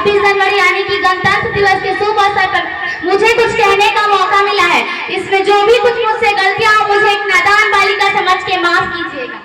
26 जनवरी यानी कि गणतंत्र दिवस के शुभ अवसर पर मुझे कुछ कहने का मौका मिला है। इसमें जो भी कुछ मुझसे गलतियां हो मुझे एक नादान बालिका समझ के माफ कीजिएगा।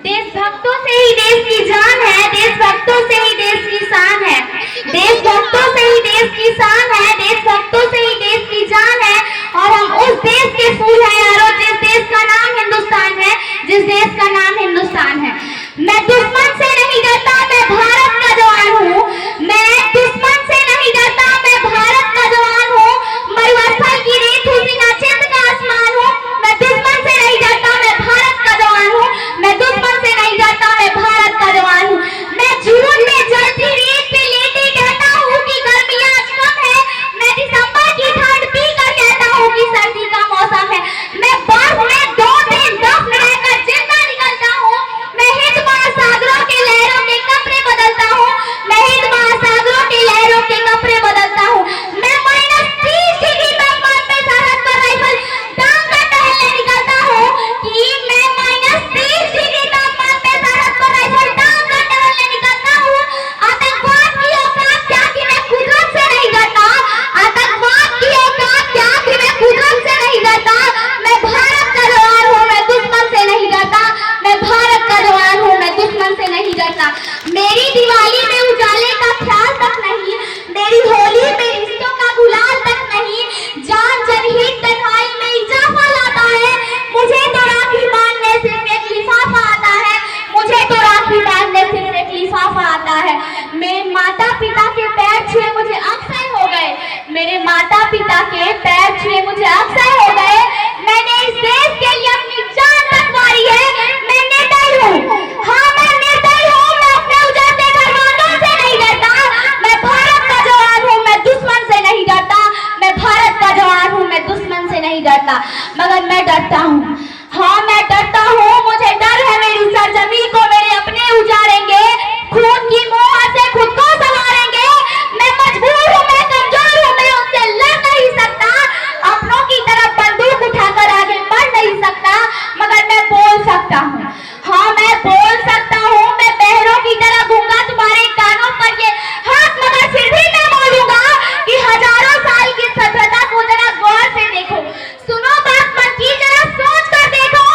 देशभक्तों से ही देश की जान है, देशभक्तों से ही देश की शान है, देशभक्तों से ही देश की शान है, देशभक्तों से ही देश की जान है। और हम उस देश के फूल हैं यारो, जिस देश का नाम हिंदुस्तान है, जिस देश का नाम हिंदुस्तान है। मैं दुश्मन से नहीं डरता, मैं भारत का जवान हूँ। मैं दुश्मन से नहीं डरता, मैं भारत का जवान हूँ। मरुस्थल की रेत हूँ, बिना चंद का आसमान हूँ। मैं दुश्मन से नहीं डरता, मैं भारत का जवान हूँ। मैं दुश्मन से नहीं डरता, मैं भारत का जवान हूँ। मैं जून में जलती रेत पे लेटे कहता हूँ कि गर्मी आज कम है। मैं दिसंबर की ठंड पी कर कहता हूँ कि सर्दी का मौसम है। मैं बर्फ में 2 दिन दफन रहकर जिंदा निकलता हूँ। मैं हिंद महासागरों के लहरों के कपड़े बदलता हूँ। मैं हिंद महासागरों के लहरों के कपड़े बदलता हूँ। मैं -30 डिग्री तापमान पे सरहद पर राइफल टांग कर टहलने निकलता हूँ कि मैं -30 डिग्री तापमान पे सरहद पर राइफल टांग कर टहलने निकलता हूँ। आतंकवाद की औकात क्या कि मैं कुदरत से नहीं डरता। आतंकवाद की औकात क्या कि मैं कुदरत से नहीं डरता। मैं भारत का जवान हूँ, मैं दुश्मन से नहीं डरता। मैं भारत का जवान हूँ, मैं दुश्मन से नहीं डरता। मेरी दिवाली में उजाले का ख्याल तक नहीं, मेरी होली में रिश्तों का गुलाल तक नहीं। जान जनहित तन्हाई में इजाफा लाता है। मुझे तो राखी बांधने सिर्फ एक लिफाफा आता है। मुझे तो राखी बांधने सिर्फ एक लिफाफा आता है। मेरे माता पिता के पैर छुए मुझे अक्सर हो गए। मेरे माता पिता के पैर छुए मुझे अक्सर हो गए। मैंने इस देश के लिए अपनी जान तक वारी है। मैं निर्दयी हूँ, हाँ मैं निर्दयी हूँ। मैं अपने उजड़ते घर वालों से नहीं डरता। मैं भारत का जवान हूँ, मैं दुश्मन से नहीं डरता। मैं भारत का जवान हूँ, मैं दुश्मन से नहीं डरता। मगर मैं डरता हूँ, हाँ मैं डरता हूँ। मुझे डर है मेरी सरजमी को मेरे अपने उजाड़ेंगे। खून की मोहर से खुद को संवारेंगे। मैं मजबूर हूँ, मैं कमजोर हूँ, मैं उनसे लड़ नहीं सकता। अपनों की तरफ बंदूक उठाकर आगे बढ़ नहीं सकता। मगर मैं बोल सकता हूँ, हाँ मैं बोल सकता हूँ। मैं बहरों की तरह गूंगा तुम्हारे कानों पर ये हाथ, मगर फिर भी मैं बोलूंगा कि हजारों साल की सभ्यता को जरा गौर से देखो। सुनो बात मत की, जरा सोच कर देखो।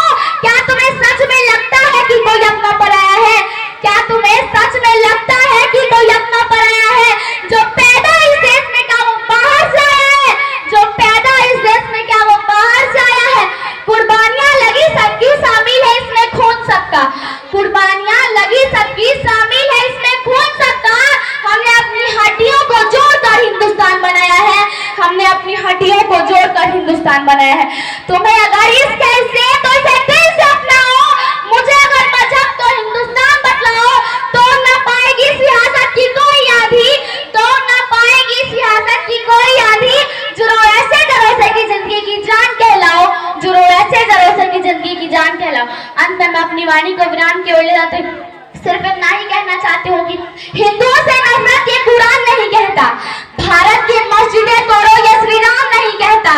क्या तुम्हें सच में लगता है कि कोई अपना पराया है? क्या तुम्हें सच में लगता है कि कोई अपना पराया है? जो पैदा इस देश में क्या वो बाहर से आया है? जो पैदा इस देश में क्या वो बाहर से आया है? कुर्बानियां लगी सबकी, शामिल है इसमें खून सबका। कुर्बानियां लगी सबकी, शामिल है इसमें खून सबका। हमने अपनी हड्डियों को जोड़कर हिंदुस्तान बनाया है। हमने अपनी हड्डियों को जोड़कर हिंदुस्तान बनाया है। तुम्हें अगर इस कैसे तो इसे दिल से अपनाओ। मुझे अगर मजहब तो हिंदुस्तान बतलाओ। तो न पाएगी सियासत की कोई आंधी, तो न पाएगी सियासत की कोई आंधी। जुरो ऐसे जरों की जिंदगी की जान कहलाओ, जुरो ऐसे जरों की जिंदगी की जान कहलाओ। अंत में मैं अपनी वाणी को विराम की ओर ले जाते सिर्फ इतना ही कहना चाहती हूँ कि हिंदुओं से नफरत ये कुरान नहीं कहता। भारत की मस्जिदें तोड़ो ये श्री राम नहीं कहता।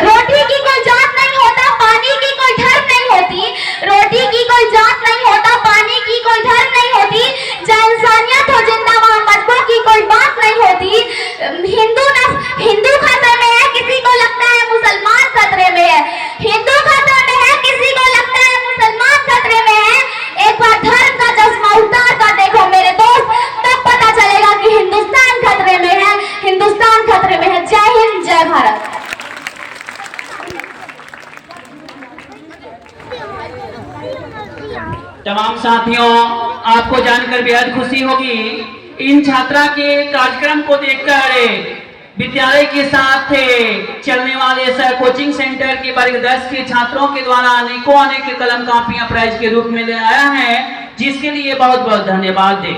रोटी की कोई जात नहीं होता, पानी की कोई धर्म नहीं होती। रोटी की कोई जात नहीं होता, पानी की कोई धर्म नहीं होती। जहाँ इंसानियत हो जिंदा वहाँ मजहबों की कोई बात नहीं होती। हिंदू खतरे में है, किसी को लगता है मुसलमान खतरे में है। हिंदू खतरे में है, किसी को लगता है मुसलमान खतरे में है। एक बार धर्म का चश्मा उतार कर देखो मेरे दोस्त, तब पता चलेगा कि हिंदुस्तान खतरे में है, हिंदुस्तान खतरे में है। जय हिंद, जय भारत। तमाम साथियों, आपको जानकर बेहद खुशी होगी। इन छात्रा के कार्यक्रम को देखकर विद्यालय के साथ चलने वाले कोचिंग सेंटर के वर्ग 10 के छात्रों के द्वारा अनेक कलम कापियां प्राइज के रूप में ले आया है, जिसके लिए बहुत बहुत धन्यवाद दें।